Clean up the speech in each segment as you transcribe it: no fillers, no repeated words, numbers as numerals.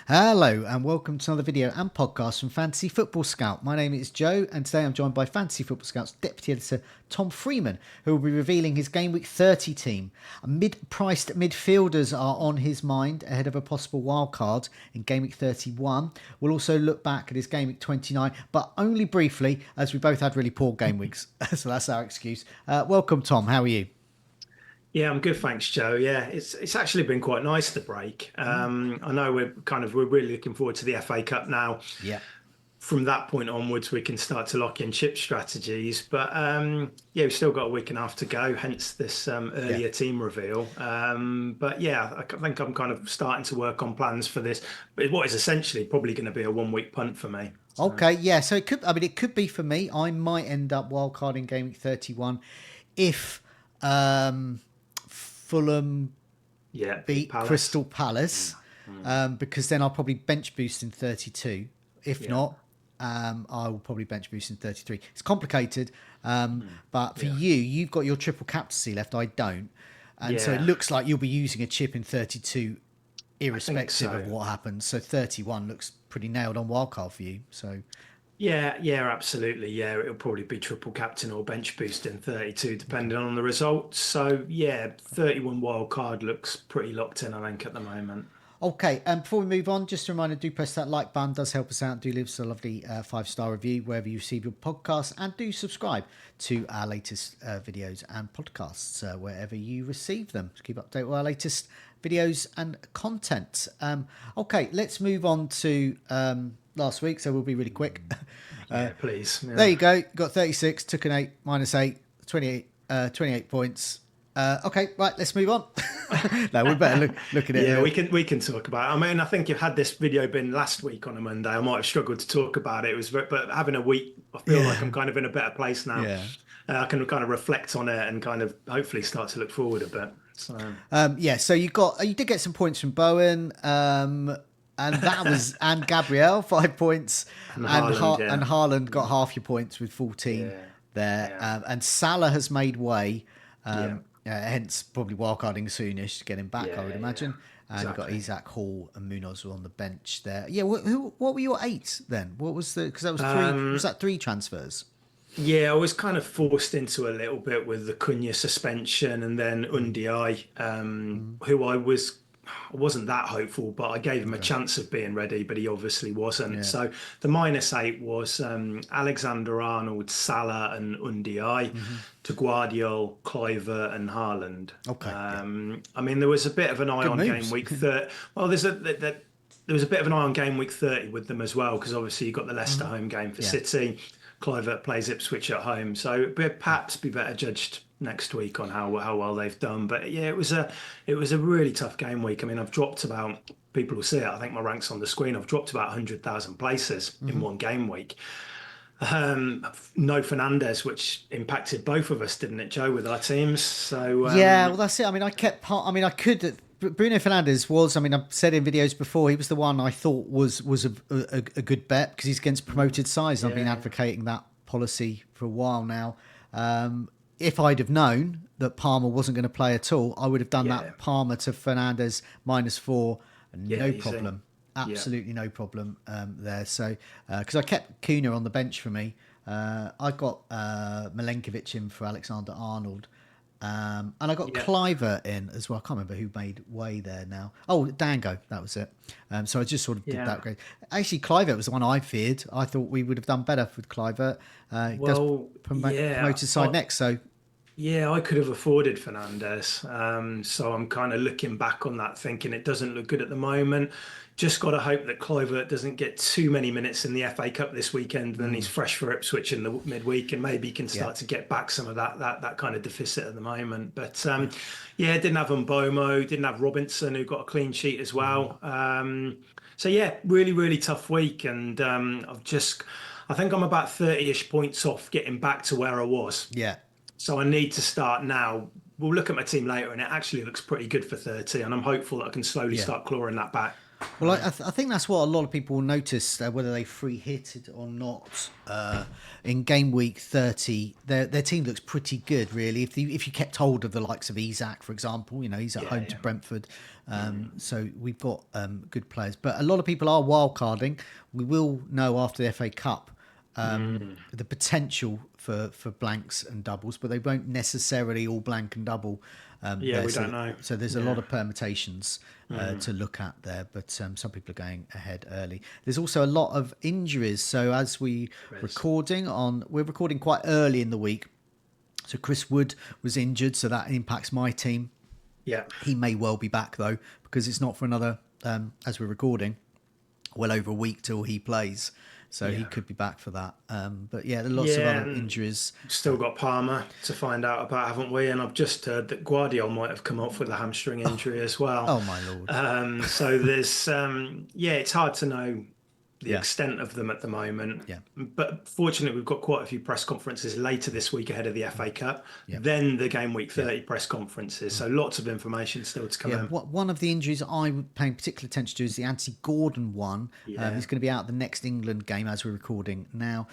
Hello and welcome to another video and podcast from Fantasy Football Scout. My name is Joe and today I'm joined by Fantasy Football Scout's Deputy Editor Tom Freeman, who will be revealing his Gameweek 30 team. Mid-priced midfielders are on his mind ahead of a possible wildcard in Gameweek 31. We'll also look back at his Gameweek 29, but only briefly as we both had really poor game weeks. So that's our excuse. Welcome Tom, how are you? Yeah, I'm good, thanks, Joe. Yeah, it's actually been quite nice the break. I know we're really looking forward to the FA Cup now. Yeah. From that point onwards, we can start to lock in chip strategies. But yeah, we've still got a week and a half to go. Hence this earlier team reveal. But yeah, I think I'm kind of starting to work on plans for this. But what is essentially probably going to be a 1 week punt for me. So, Okay, yeah. So it could. I mean, it could be for me. I might end up wildcarding Game Week 31 if Fulham yeah, beat Palace. Crystal Palace, because then I'll probably bench boost in 32. If not, I will probably bench boost in 33. It's complicated, but for you've got your triple captaincy left. I don't, and so it looks like you'll be using a chip in 32, irrespective of what happens. So 31 looks pretty nailed on wildcard for you. So. Yeah, absolutely. Yeah, it'll probably be triple captain or bench boost in 32, depending on the results. So yeah, 31 wild card looks pretty locked in, I think, at the moment. Okay, and before we move on, just a reminder, do press that like button, does help us out. Do leave us a lovely 5-star review wherever you receive your podcasts, and do subscribe to our latest videos and podcasts wherever you receive them to keep up to date with our latest videos and content. Okay, let's move on to last week, so we'll be really quick. Yeah, please. Yeah. There you go, got 36, took an 8, -8, 28 points. Okay, right, let's move on. No, we better look at it. Yeah, we can talk about it. I mean, I think if had this video been last week on a Monday, I might have struggled to talk about it. But having a week, I feel like I'm kind of in a better place now. Yeah. I can kind of reflect on it and kind of hopefully start to look forward a bit. So So you did get some points from Bowen, and that was and Gabriel 5 points, and Haaland got half your points with 14 there, and Salah has made way. Hence probably wildcarding soonish to get him back, I would imagine. And you've got Isaac Hall and Munoz were on the bench there. Yeah, what were your 8 then? What was because that was 3? Was that 3 transfers? Yeah, I was kind of forced into a little bit with the Cunha suspension and then Undiai, who I wasn't that hopeful, but I gave him a chance of being ready, but he obviously wasn't. So the -8 was Alexander-Arnold, Salah and Undiai, to Guardiola, Kluivert and Haaland. Okay. I mean, there was a bit of an eye on Game Week 30. Well, there was a bit of an eye on Game Week 30 with them as well, because obviously you've got the Leicester home game for City. Kluivert plays Ipswich at home, so perhaps be better judged next week on how well they've done. But yeah, it was a really tough game week. I mean, I've dropped about, people will see it, I think my rank's on the screen, I've dropped about 100,000 places in one game week. No Fernandez, which impacted both of us, didn't it, Joe, with our teams? So well, that's it. I mean, Bruno Fernandes was. I mean, I've said in videos before, he was the one I thought was a good bet because he's against promoted sides. I've been advocating that policy for a while now. If I'd have known that Palmer wasn't going to play at all, I would have done that Palmer to Fernandes -4, no problem. Absolutely no problem there. So, because I kept Cunha on the bench for me, I got Milenkovic in for Alexander-Arnold. And I got Kluivert in as well. I can't remember who made way there now. Oh, Dango, that was it. So I just sort of did that great. Actually, Kluivert was the one I feared. I thought we would have done better with Kluivert. He does promoted side next, so. Yeah, I could have afforded Fernandes. So I'm kind of looking back on that thinking it doesn't look good at the moment. Just got to hope that Kluivert doesn't get too many minutes in the FA Cup this weekend, and then he's fresh for Ipswich in the midweek, and maybe he can start to get back some of that kind of deficit at the moment. But didn't have Mbomo, didn't have Robinson, who got a clean sheet as well. So yeah, really, really tough week, and I think I'm about 30-ish points off getting back to where I was. Yeah. So I need to start now. We'll look at my team later, and it actually looks pretty good for 30, and I'm hopeful that I can slowly start clawing that back. Well, I think that's what a lot of people will notice, whether they free hit it or not. In game week 30, their team looks pretty good, really. If you kept hold of the likes of Isak, for example, he's at home to Brentford. So we've got good players. But a lot of people are wildcarding. We will know after the FA Cup the potential for blanks and doubles, but they won't necessarily all blank and double. We don't know. So there's a lot of permutations to look at there, but some people are going ahead early. There's also a lot of injuries. So as we're recording quite early in the week. So Chris Wood was injured, so that impacts my team. Yeah. He may well be back though, because it's not for another, as we're recording, well over a week till he plays. So he could be back for that. But yeah, there are lots of other injuries. Still got Palmer to find out about, haven't we? And I've just heard that Guardiola might have come off with a hamstring injury as well. Oh, my Lord. So there's, it's hard to know the extent of them at the moment. Yeah. But fortunately, we've got quite a few press conferences later this week ahead of the FA Cup. Then the Game Week 30 press conferences. So lots of information still to come in. One of the injuries I'm paying particular attention to is the Anthony Gordon one. He's going to be out at the next England game as we're recording now.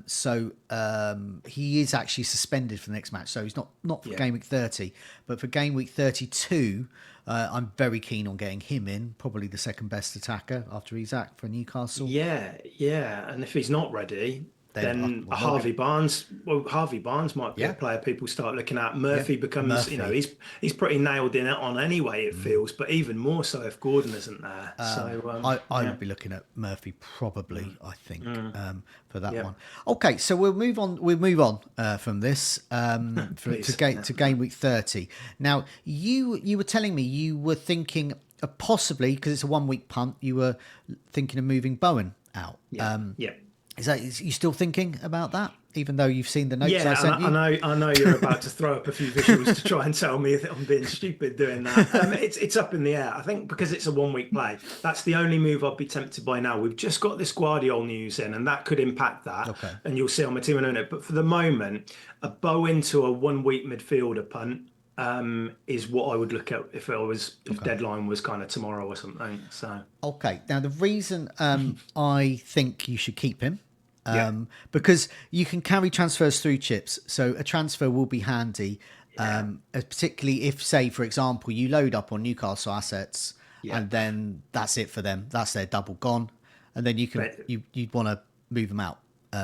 So he is actually suspended for the next match. So he's not for Game Week 30, but for Game Week 32. I'm very keen on getting him in, probably the second best attacker after Isak for Newcastle. Yeah. And if he's not ready, then Harvey Barnes might be a player people start looking at. Murphy becomes, he's pretty nailed in it on anyway, it feels, but even more so if Gordon isn't there. I would be looking at Murphy probably, I think, for that one. Okay, so we'll move on from this to Game Week 30. Now, you were telling me you were thinking of possibly, because it's a 1 week punt, you were thinking of moving Bowen out. Is you still thinking about that, even though you've seen the notes I sent you? I know you're about to throw up a few visuals to try and tell me that I'm being stupid doing that. It's up in the air. I think because it's a 1 week play, that's the only move I'd be tempted by now. We've just got this Guardiola news in, and that could impact that. Okay. And you'll see on my team in a minute. But for the moment, a Bowen to a 1 week midfielder punt is what I would look at if deadline was kind of tomorrow or something. So now the reason I think you should keep him because you can carry transfers through chips, so a transfer will be handy, particularly if, say, for example, you load up on Newcastle assets and then that's it for them, that's their double gone, and then you'd want to move them out.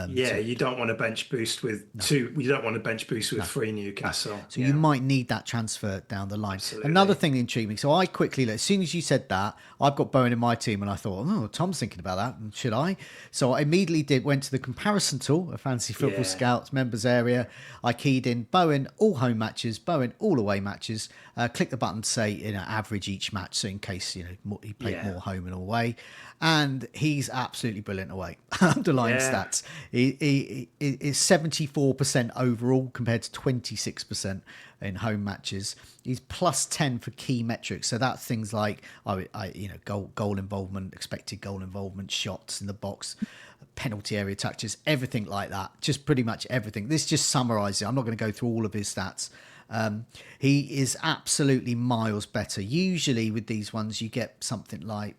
You don't want to bench boost with You don't want to bench boost with free Newcastle. So you might need that transfer down the line. Absolutely. Another thing that intrigued me. So I quickly, as soon as you said that, I've got Bowen in my team, and I thought, Tom's thinking about that. And should I? So I immediately went to the comparison tool, a Fantasy Football Scouts members area. I keyed in Bowen all home matches, Bowen all away matches. Click the button to say average each match, so in case he played more home and away. And he's absolutely brilliant away. Underlying stats. He is 74% overall compared to 26% in home matches. He's plus 10 for key metrics. So that's things like goal involvement, expected goal involvement, shots in the box, penalty area touches, everything like that. Just pretty much everything. This just summarizes it. I'm not going to go through all of his stats. He is absolutely miles better. Usually with these ones, you get something like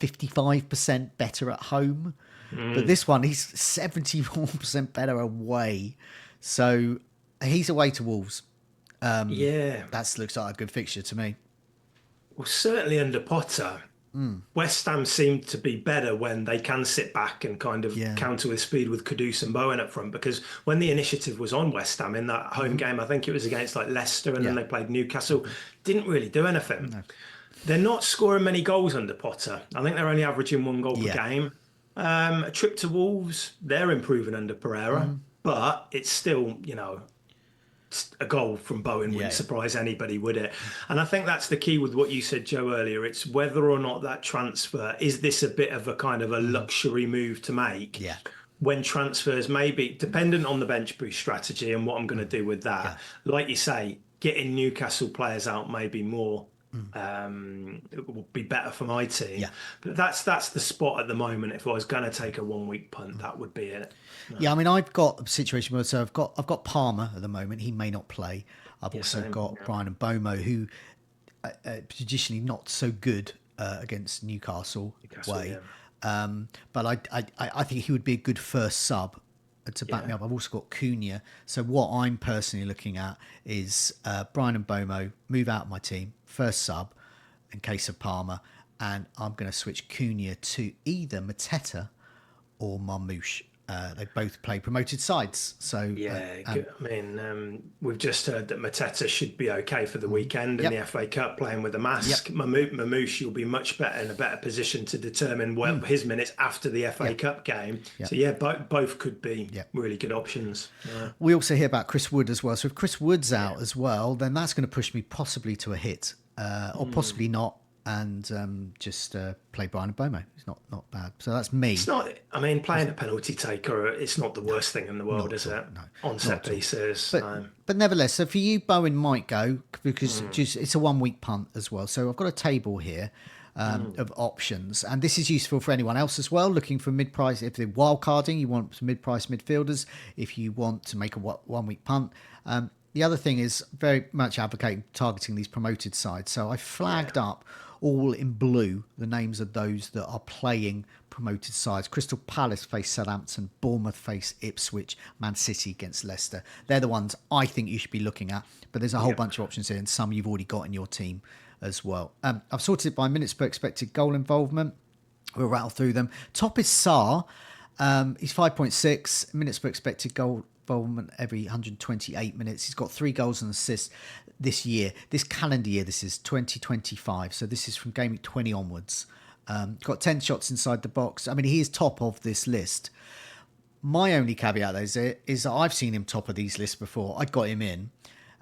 55% better at home. But this one, he's 74% better away. So he's away to Wolves. That looks like a good fixture to me. Well, certainly under Potter, West Ham seem to be better when they can sit back and kind of counter with speed with Kudus and Bowen up front. Because when the initiative was on West Ham in that home game, I think it was against like Leicester, and then they played Newcastle, didn't really do anything. No. They're not scoring many goals under Potter. I think they're only averaging 1 goal per game. A trip to Wolves, they're improving under Pereira, but it's still, a goal from Bowen wouldn't surprise anybody, would it? And I think that's the key with what you said, Joe, earlier. It's whether or not that transfer, is this a bit of a kind of a luxury move to make? Yeah. When transfers may be dependent on the bench boost strategy and what I'm going to do with that. Yeah. Like you say, getting Newcastle players out may be more. It will be better for my team, but that's the spot at the moment. If I was going to take a 1 week punt, that would be it. I mean, I've got a situation where I've got Palmer at the moment. He may not play. I've also got Brian and Bomo, who traditionally not so good against Newcastle away. Yeah. But I think he would be a good first sub to back me up. I've also got Cunha. So what I'm personally looking at is Brian and Bomo move out of my team, first sub in case of Palmer, and I'm going to switch Cunha to either Mateta or Marmouche. They both play promoted sides. So we've just heard that Mateta should be okay for the weekend in the FA Cup playing with a mask. Mamouche will be much better in a better position to determine his minutes after the FA Cup game. So both could be really good options. We also hear about Chris Wood as well. So if Chris Wood's out as well, then that's going to push me possibly to a hit or possibly not. And just play Brian and Bomo. It's not bad. So that's me. It's not. I mean, playing a penalty taker, it's not the worst thing in the world, is it? No, on set pieces. But nevertheless, so for you, Bowen might go because it's a 1 week punt as well. So I've got a table here of options, and this is useful for anyone else as well looking for mid-price. If they're wildcarding, you want some mid-price midfielders. If you want to make a 1 week punt. The other thing is very much advocating targeting these promoted sides. So I flagged up all in blue the names of those that are playing promoted sides. Crystal Palace face Southampton, Bournemouth face Ipswich, Man City against Leicester. They're the ones I think you should be looking at, but there's a whole bunch of options here and some you've already got in your team as well. I've sorted it by minutes per expected goal involvement. We'll rattle through them. Top is Sarr. He's 5.6 minutes per expected goal involvement every 128 minutes. He's got 3 goals and assists this year, this calendar year. This is 2025, so this is from Gameweek 20 onwards. Got 10 shots inside the box. I mean, he is top of this list. My only caveat is that I've seen him top of these lists before. I got him in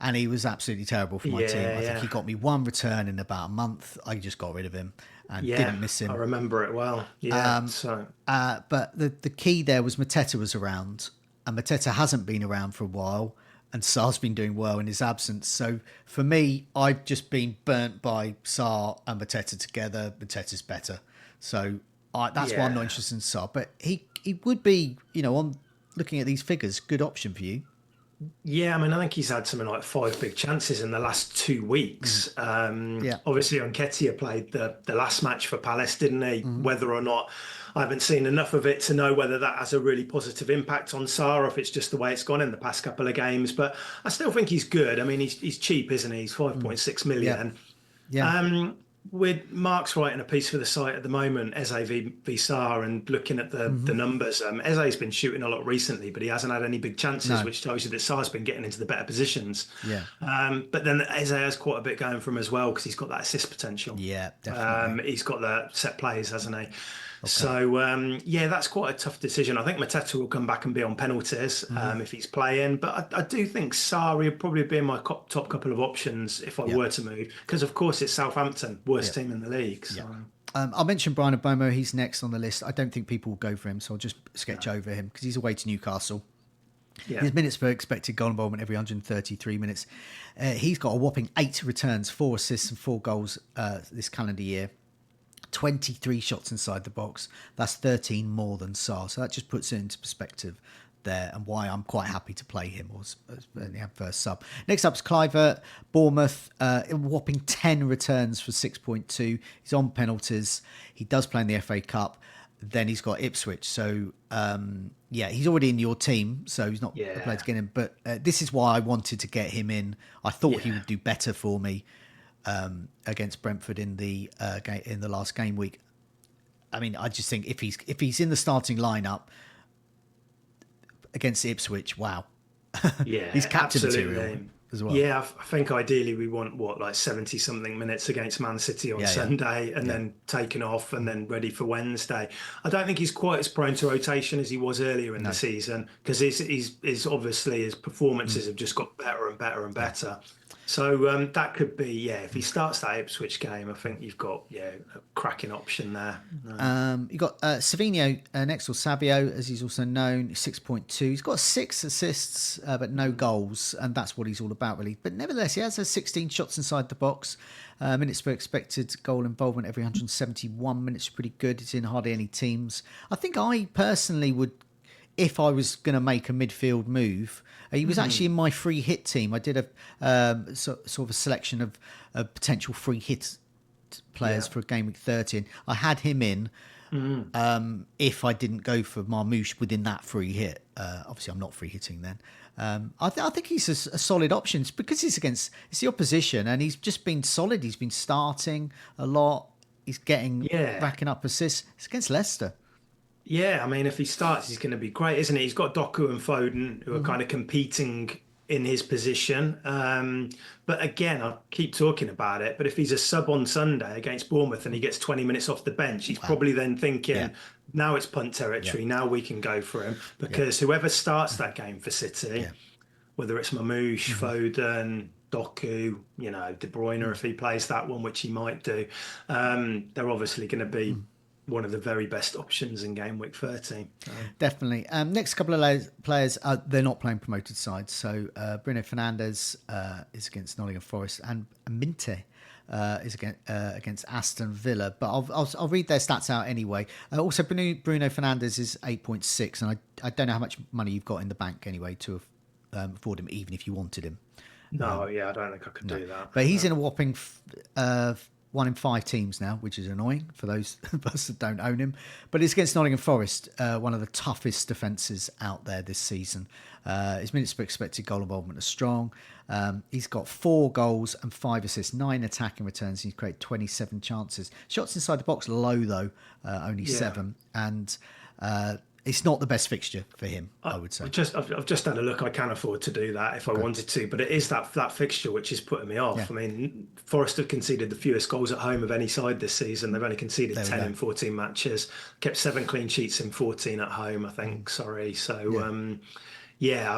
and he was absolutely terrible for my team. I think he got me 1 return in about a month. I just got rid of him and didn't miss him. I remember it well. But the key there was Mateta was around, and Mateta hasn't been around for a while, and Sarr's been doing well in his absence. So for me, I've just been burnt by Sarr and Mateta together. Mateta's better. So that's why I'm not interested in Sarr. But he would be, on looking at these figures, good option for you. Yeah, I mean, I think he's had something like 5 big chances in the last 2 weeks. Obviously, Nketiah played the last match for Palace, didn't he? Whether or not, I haven't seen enough of it to know whether that has a really positive impact on Sarr or if it's just the way it's gone in the past couple of games. But I still think he's good. I mean, he's cheap, isn't he? He's 5.6 million. With Mark's writing a piece for the site at the moment, Eze v Sarr, and looking at the numbers. Eze's been shooting a lot recently, but he hasn't had any big chances, which tells you that Sarr's been getting into the better positions. But then Eze has quite a bit going for him as well because he's got that assist potential. Yeah, definitely. He's got the set plays, hasn't he? Okay. So, that's quite a tough decision. I think Mateta will come back and be on penalties if he's playing. But I do think Sarr will probably be in my top couple of options if I were to move. Because, of course, it's Southampton, worst team in the league. So. I'll mention Brian Bomo. He's next on the list. I don't think people will go for him, so I'll just sketch over him because he's away to Newcastle. His minutes per expected goal involvement every 133 minutes. He's got a whopping 8 returns, 4 assists and 4 goals this calendar year. 23 shots inside the box. That's 13 more than Sarr. So that just puts it into perspective there and why I'm quite happy to play him as the first sub. Next up is Clivert, Bournemouth, a whopping 10 returns for 6.2. He's on penalties. He does play in the FA Cup. Then he's got Ipswich. So, he's already in your team, so he's not a player to get in. But this is why I wanted to get him in. I thought he would do better for me against Brentford in the last game week. I mean, I just think if he's in the starting lineup against Ipswich, wow, he's captain material as well. Yeah, I think ideally we want 70 something minutes against Man City on Sunday, and then taken off and then ready for Wednesday. I don't think he's quite as prone to rotation as he was earlier in the season because he's obviously his performances have just got better and better and better. So that could be, if he starts that Ipswich game, I think you've got, a cracking option there. You've got Savinho next, or Savio, as he's also known, 6.2. He's got 6 assists, but no goals, and that's what he's all about, really. But nevertheless, he has 16 shots inside the box. Minutes per expected goal involvement every 171 minutes, pretty good. It's in hardly any teams. I think I personally would, if I was going to make a midfield move, he was actually in my free hit team. I did a sort of a selection of potential free hit players for Game Week 30. And I had him in if I didn't go for Marmoush within that free hit. Obviously, I'm not free hitting then. I think he's a solid option. It's because it's the opposition, and he's just been solid. He's been starting a lot. He's racking up assists. It's against Leicester. Yeah, I mean, if he starts, he's going to be great, isn't he? He's got Doku and Foden who are kind of competing in his position. But again, I keep talking about it. But if he's a sub on Sunday against Bournemouth and he gets 20 minutes off the bench, he's probably then thinking, now it's punt territory. Now we can go for him. Because whoever starts that game for City, whether it's Mamouche, Foden, Doku, De Bruyne, if he plays that one, which he might do, they're obviously going to be one of the very best options in Game Week 30. Definitely. Next couple of players, they're not playing promoted sides. So Bruno Fernandes is against Nottingham Forest, and Minte is against Aston Villa. But I'll read their stats out anyway. Also, Bruno Fernandes is 8.6, and I don't know how much money you've got in the bank anyway to afford him, even if you wanted him. No, I don't think I could do that. But he's in a whopping 1 in 5 teams now, which is annoying for those of us that don't own him. But it's against Nottingham Forest, one of the toughest defences out there this season. His minutes per expected goal involvement are strong. He's got 4 goals and 5 assists, 9 attacking returns. He's created 27 chances. Shots inside the box low though, only 7. And it's not the best fixture for him, I would say. I've just had a look. I can afford to do that if I wanted to, but it is that fixture which is putting me off. I mean, Forest have conceded the fewest goals at home of any side this season. They've only conceded 10 in 14 matches, kept 7 clean sheets in 14 at home, I think. So, I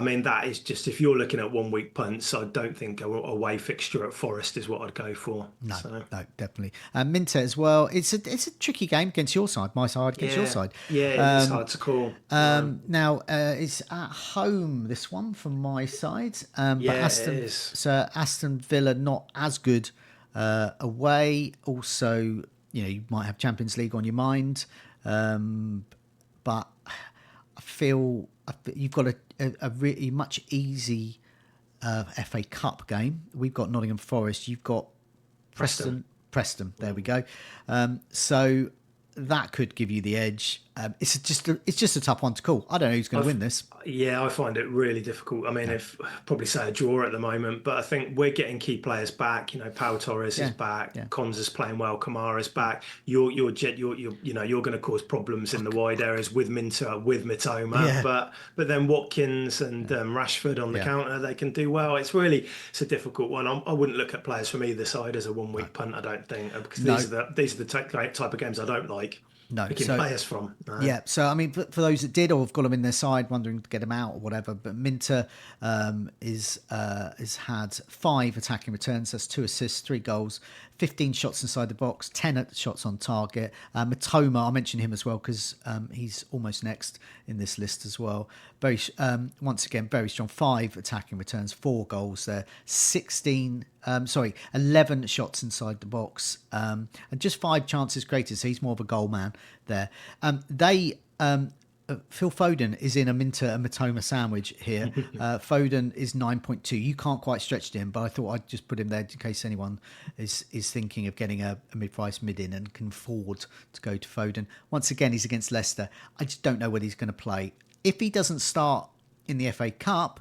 mean, that is just, if you're looking at 1 week punts, I don't think a away fixture at Forest is what I'd go for. No, definitely. Minte as well. It's a tricky game against your side, my side against your side. Yeah, it's hard to call. Now, it's at home, this one, from my side. But it is. So Aston Villa not as good away. Also, you might have Champions League on your mind. But I feel you've got a really much easy FA Cup game. We've got Nottingham Forest. You've got Preston. There we go. So that could give you the edge. It's just a tough one to call. I don't know who's going to win this. Yeah, I find it really difficult. I mean, if probably say a draw at the moment, but I think we're getting key players back. Pau Torres is back. Cons is playing well. Kamara's back. You're going to cause problems in the wide areas with Minter, with Mitoma. But then Watkins and Rashford on the counter, they can do well. It's a difficult one. I wouldn't look at players from either side as a 1 week punt. I don't think, because these are the type of games I don't like. Picking players from. So I mean, for those that did or have got them in their side, wondering to get them out or whatever, but Minter has had 5 attacking returns. That's 2 assists, 3 goals, 15 shots inside the box, 10 shots on target. Mitoma, I'll mention him as well because he's almost next in this list as well. Once again, very strong. 5 attacking returns, 4 goals there, 11 shots inside the box, and just 5 chances created. So he's more of a goal man there. Phil Foden is in a Minter and Mitoma sandwich here. Foden is 9.2. You can't quite stretch him, but I thought I'd just put him there in case anyone is thinking of getting a mid-price mid in and can afford to go to Foden. Once again, he's against Leicester. I just don't know whether he's going to play. If he doesn't start in the FA Cup,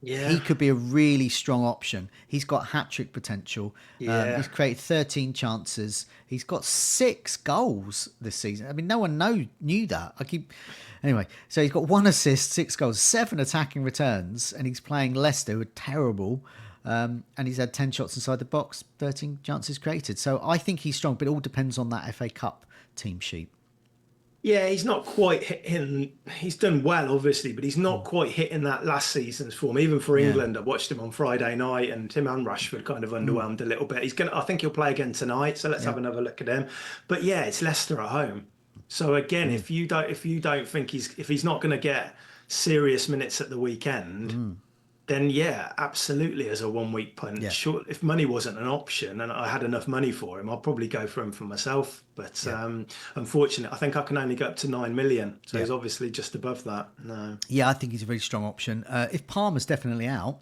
he could be a really strong option. He's got hat-trick potential. He's created 13 chances. He's got 6 goals this season. I mean, no one knew that. Anyway, so he's got 1 assist, 6 goals, 7 attacking returns, and he's playing Leicester, who are terrible. And he's had 10 shots inside the box, 13 chances created. So I think he's strong, but it all depends on that FA Cup team sheet. Yeah, he's not quite hitting. He's done well, obviously, but he's not quite hitting that last season's form. Even for England, I watched him on Friday night, and him and Rashford kind of underwhelmed a little bit. I think he'll play again tonight, so let's have another look at him. But yeah, it's Leicester at home. So again, if you don't think if he's not going to get serious minutes at the weekend, then absolutely as a 1 week punt. Sure, if money wasn't an option and I had enough money for him, I'll probably go for him for myself. But unfortunately, I think I can only go up to 9 million. So he's obviously just above that. No. Yeah, I think he's a very strong option. If Palmer's definitely out,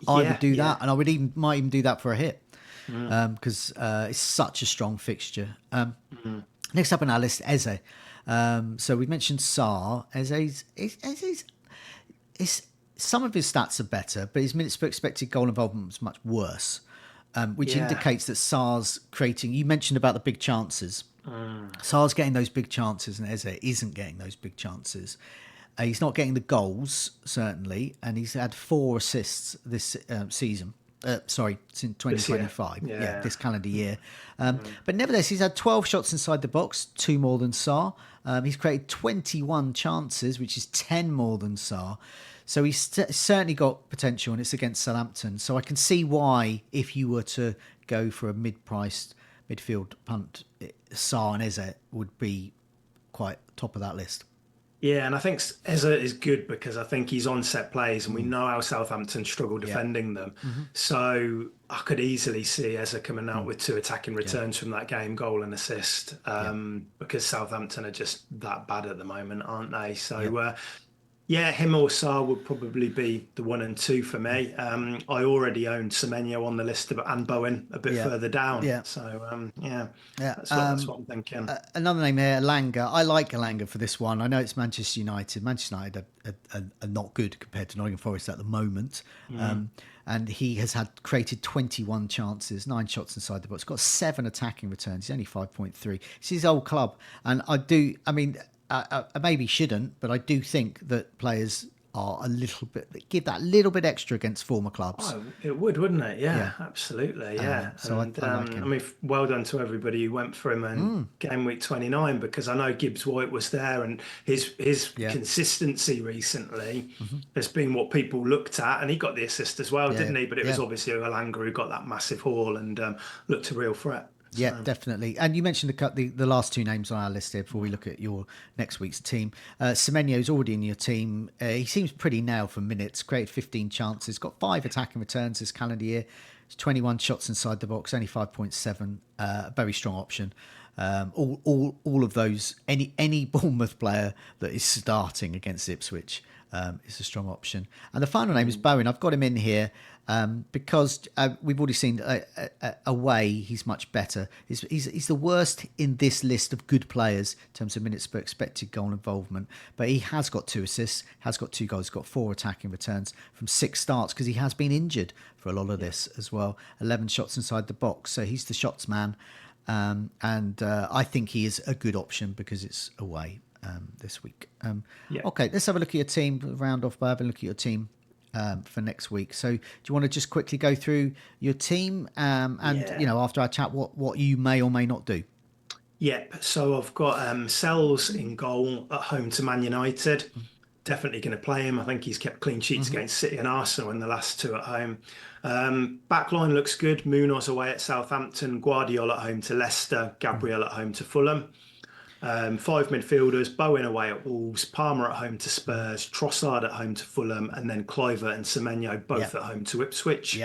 I would do that, and I might even do that for a hit. because it's such a strong fixture. Next up on our list, Eze. So we mentioned Saar. Eze's some of his stats are better, but his minutes per expected goal involvement was much worse, which indicates that Saar's creating. You mentioned about the big chances. Saar's getting those big chances, and Eze isn't getting those big chances. He's not getting the goals, certainly, and he's had 4 assists this season. Since 2025. This calendar year. But nevertheless, he's had 12 shots inside the box, 2 more than Saar. He's created 21 chances, which is 10 more than Saar. So he's certainly got potential, and it's against Southampton. So I can see why, if you were to go for a mid-priced midfield punt, Saar and Eze would be quite top of that list. Yeah, and I think Eze is good because I think he's on set plays, and we know how Southampton struggle defending them. So I could easily see Eze coming out with 2 attacking returns from that game, goal and assist, because Southampton are just that bad at the moment, aren't they? So him or Saar would probably be the 1 and 2 for me. I already own Semenyo on the list and Bowen a bit further down. So that's what I'm thinking. Another name here, Elanga. I like Elanga for this one. I know it's Manchester United. Manchester United are not good compared to Nottingham Forest at the moment. And he has created 21 chances, 9 shots inside the box. Got 7 attacking returns. He's only 5.3. It's his old club. And I maybe shouldn't, but I do think that players are a little bit, give that little bit extra against former clubs. Oh, it would, wouldn't it? Yeah. Absolutely. Yeah. So I like him. I mean, well done to everybody who went for him in Gameweek 29, because I know Gibbs White was there, and his consistency recently has been what people looked at, and he got the assist as well, didn't he? But it was obviously Elanga who got that massive haul and looked a real threat. Yeah, definitely. And you mentioned the last 2 names on our list here before we look at your next week's team. Semenyo's already in your team. He seems pretty nailed for minutes, created 15 chances, got 5 attacking returns this calendar year. 21 shots inside the box, only 5.7. Very strong option. All of those, any Bournemouth player that is starting against Ipswich is a strong option. And the final name is Bowen. I've got him in here because we've already seen away he's much better. He's the worst in this list of good players in terms of minutes per expected goal involvement, but he has got 2 assists, has got 2 goals, got 4 attacking returns from 6 starts because he has been injured for a lot of this as well. 11 shots inside the box, so he's the shots man, and I think he is a good option because it's away this week. Okay, let's have a look at your team. We'll round off by having a look at your team for next week. So do you want to just quickly go through your team after our chat what you may or may not do? Yep. So I've got Sells in goal at home to Man United. Definitely going to play him. I think he's kept clean sheets against City and Arsenal in the last 2 at home. Backline looks good. Munoz away at Southampton. Guardiola at home to Leicester. Gabriel at home to Fulham. 5 midfielders, Bowen away at Wolves, Palmer at home to Spurs, Trossard at home to Fulham, and then Kluivert and Semenyo both at home to Ipswich.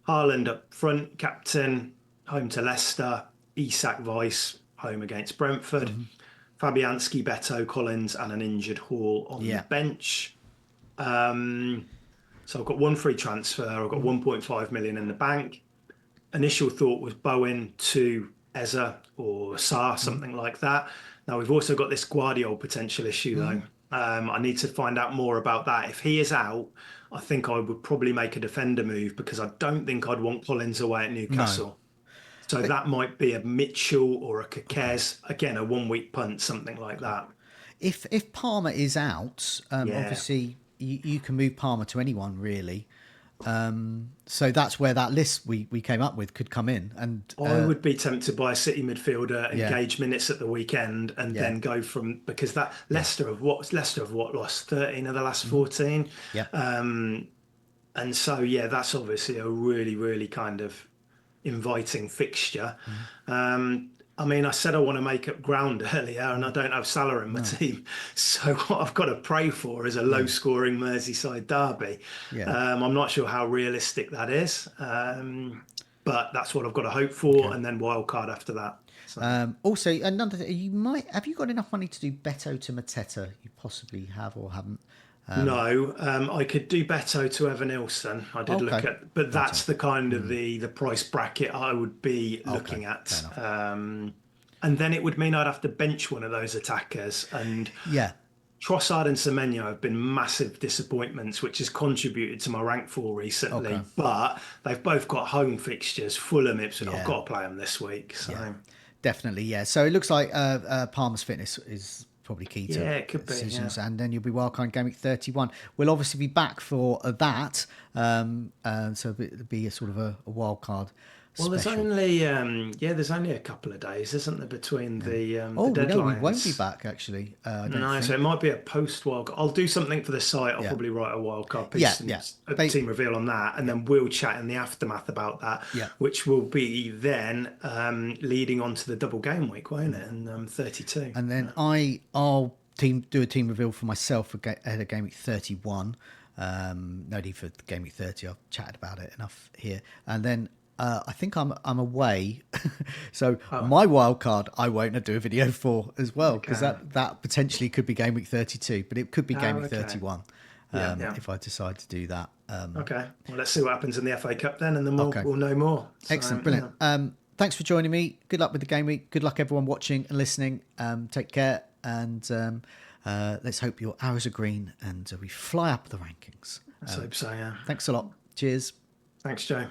Haaland up front, captain, home to Leicester, Isak Weiss, home against Brentford, Fabianski, Beto, Collins, and an injured Hall on the bench. So I've got 1 free transfer, I've got 1.5 million in the bank. Initial thought was Bowen to Eze or Saar, something like that. Now we've also got this Guardiola potential issue though. I need to find out more about that. If he is out, I think I would probably make a defender move because I don't think I'd want Collins away at Newcastle. So that might be a Mitchell or a Kakez, again a 1 week punt, something like that. If Palmer is out, obviously you can move Palmer to anyone really. So that's where that list we came up with could come in. And I would be tempted by a City midfielder, engage minutes at the weekend, and then go from, because that Leicester have lost 13 of the last 14. And so that's obviously a really, really kind of inviting fixture. I mean, I said I want to make up ground earlier, and I don't have Salah in my team. So what I've got to pray for is a low-scoring Merseyside derby. I'm not sure how realistic that is, but that's what I've got to hope for, and then wildcard after that. So. Also, another thing, have you got enough money to do Beto to Mateta? You possibly have or haven't. No, I could do Beto to Evan Nilsson. I did look Okay. at, but Beto. that's the kind of the price bracket I would be Okay. looking Fair at. enough. And then it would mean I'd have to bench one of those attackers. And Yeah. Trossard and Semenyo have been massive disappointments, which has contributed to my rank fall Okay. recently. But they've both got home fixtures, Fulham, Ipswich. I've Yeah. got to play them this week. So Yeah. Definitely. Yeah. So it looks like Palmer's fitness is probably key to yeah, it could be. Yeah. decisions, and then you'll be wildcard game week 31. We'll obviously be back for that. So it'll be a sort of a wildcard Well, there's special. only there's only a couple of days, isn't there, between the Oh no, we won't be deadlines? back actually. I don't No, so think. it might be a post wild. I'll do something for the site. I'll Yeah. probably write a wildcard Yeah. piece and Yeah. a Ba- team reveal on that, and then we'll chat in the aftermath about that, Yeah. which will be then leading on to the double game week, won't it? And 32. And then I'll do a team reveal for myself for ahead of game week 31. No need for game week 30. I've chatted about it enough here. And then I think I'm away, so my wild card I won't do a video for as well, because that potentially could be game week 32, but it could be game week 31 if I decide to do that. Okay, well, let's see what happens in the FA Cup then, and then we'll know more. So, Excellent, brilliant. Thanks for joining me. Good luck with the game week. Good luck everyone watching and listening. Take care, and let's hope your arrows are green and we fly up the rankings. Let's hope so. Yeah. Thanks a lot. Cheers. Thanks, Joe.